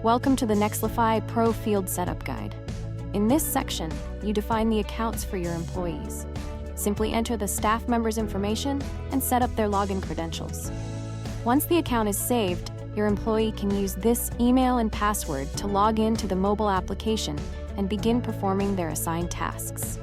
Welcome to the Nexlify Pro Field Setup Guide. In this section, you define the accounts for your employees. Simply enter the staff member's information and set up their login credentials. Once the account is saved, your employee can use this email and password to log in to the mobile application and begin performing their assigned tasks.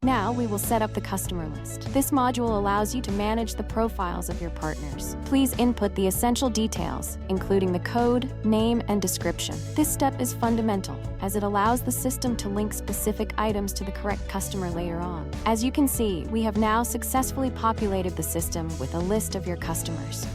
Now we will set up the customer list. This module allows you to manage the profiles of your partners. Please input the essential details, including the code, name, and description. This step is fundamental, as it allows the system to link specific items to the correct customer later on. As you can see, we have now successfully populated the system with a list of your customers.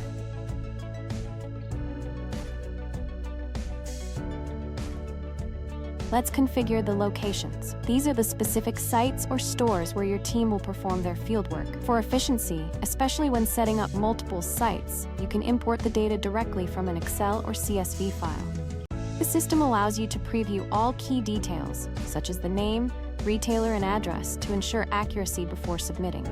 Let's configure the locations. These are the specific sites or stores where your team will perform their fieldwork. For efficiency, especially when setting up multiple sites, you can import the data directly from an Excel or CSV file. The system allows you to preview all key details, such as the name, retailer, and address, to ensure accuracy before submitting.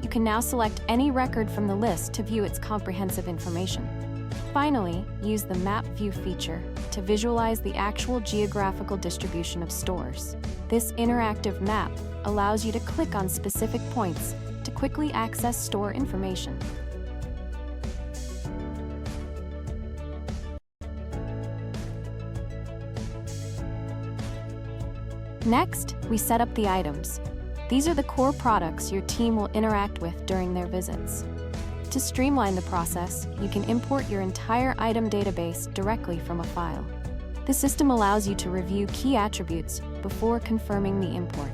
You can now select any record from the list to view its comprehensive information. Finally, use the Map View feature to visualize the actual geographical distribution of stores. This interactive map allows you to click on specific points to quickly access store information. Next, we set up the items. These are the core products your team will interact with during their visits. To streamline the process, you can import your entire item database directly from a file. The system allows you to review key attributes before confirming the import.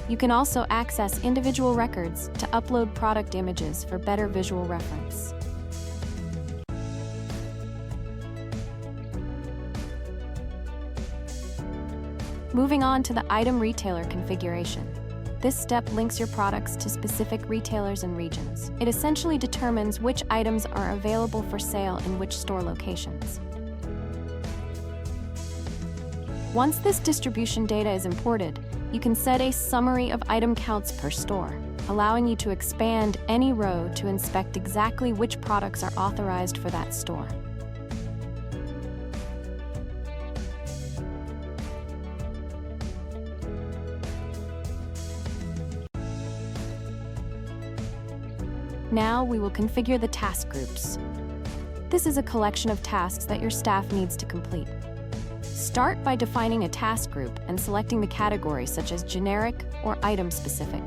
You can also access individual records to upload product images for better visual reference. Moving on to the item retailer configuration. This step links your products to specific retailers and regions. It essentially determines which items are available for sale in which store locations. Once this distribution data is imported, you can set a summary of item counts per store, allowing you to expand any row to inspect exactly which products are authorized for that store. Now we will configure the task groups. This is a collection of tasks that your staff needs to complete. Start by defining a task group and selecting the categories such as generic or item-specific.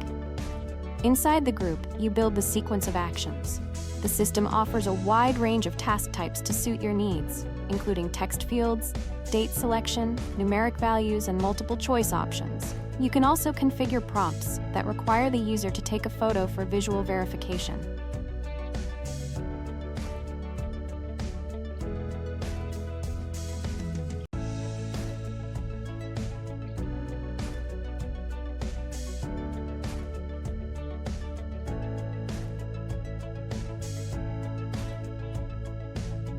Inside the group, you build the sequence of actions. The system offers a wide range of task types to suit your needs, including text fields, date selection, numeric values, and multiple choice options. You can also configure prompts that require the user to take a photo for visual verification.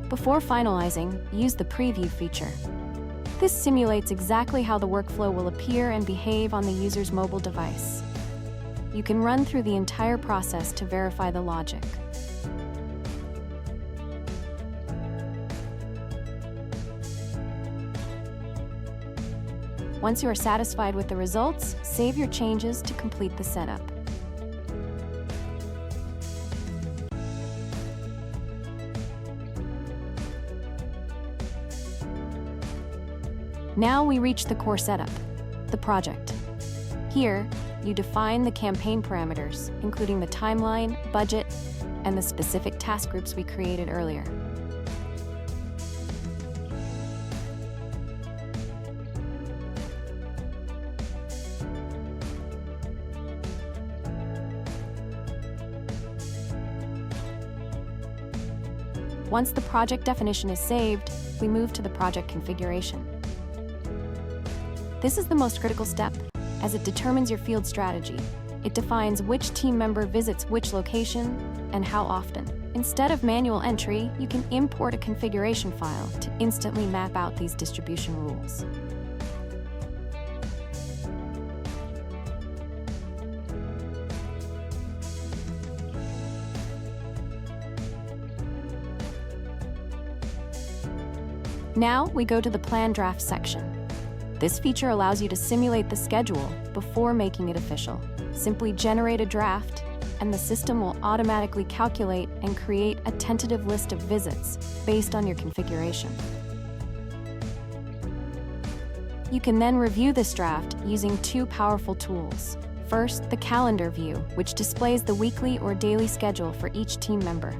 Before finalizing, use the preview feature. This simulates exactly how the workflow will appear and behave on the user's mobile device. You can run through the entire process to verify the logic. Once you are satisfied with the results, save your changes to complete the setup. Now we reach the core setup, the project. Here, you define the campaign parameters, including the timeline, budget, and the specific task groups we created earlier. Once the project definition is saved, we move to the project configuration. This is the most critical step, as it determines your field strategy. It defines which team member visits which location and how often. Instead of manual entry, you can import a configuration file to instantly map out these distribution rules. Now we go to the plan draft section. This feature allows you to simulate the schedule before making it official. Simply generate a draft, and the system will automatically calculate and create a tentative list of visits based on your configuration. You can then review this draft using two powerful tools. First, the calendar view, which displays the weekly or daily schedule for each team member.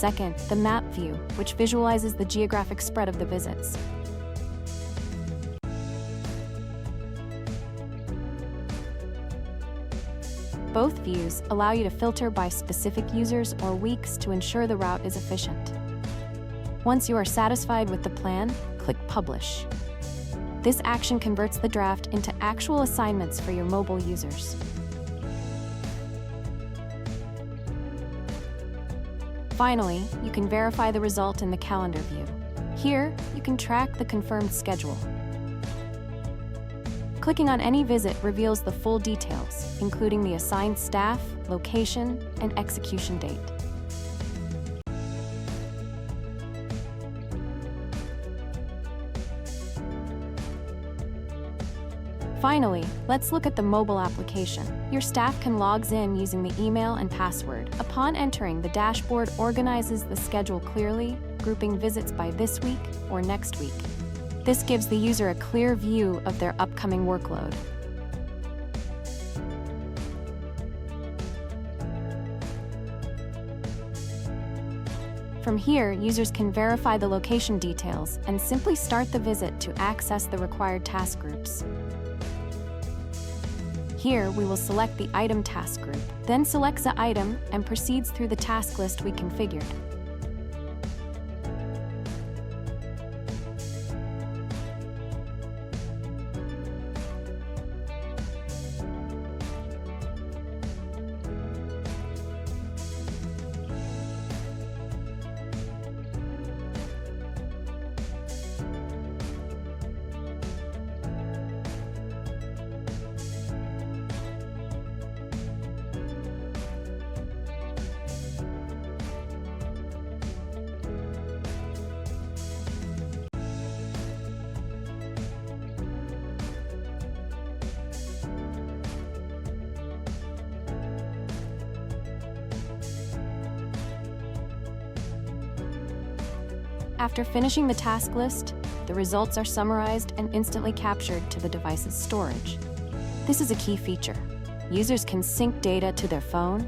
Second, the map view, which visualizes the geographic spread of the visits. Both views allow you to filter by specific users or weeks to ensure the route is efficient. Once you are satisfied with the plan, click Publish. This action converts the draft into actual assignments for your mobile users. Finally, you can verify the result in the calendar view. Here, you can track the confirmed schedule. Clicking on any visit reveals the full details, including the assigned staff, location, and execution date. Finally, let's look at the mobile application. Your staff can log in using the email and password. Upon entering, the dashboard organizes the schedule clearly, grouping visits by this week or next week. This gives the user a clear view of their upcoming workload. From here, users can verify the location details and simply start the visit to access the required task groups. Here, we will select the item task group, then selects the item and proceeds through the task list we configured. After finishing the task list, the results are summarized and instantly captured to the device's storage. This is a key feature. Users can sync data to their phone,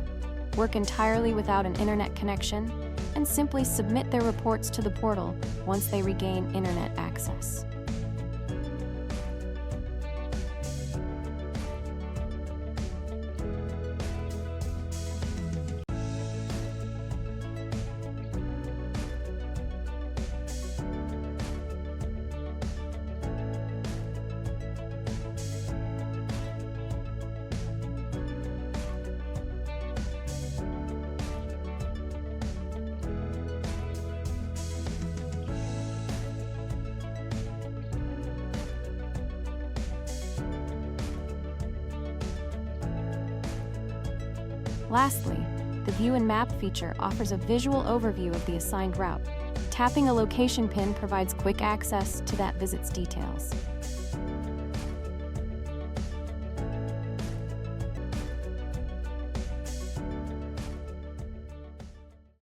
work entirely without an internet connection, and simply submit their reports to the portal once they regain internet access. Lastly, the View and Map feature offers a visual overview of the assigned route. Tapping a location pin provides quick access to that visit's details.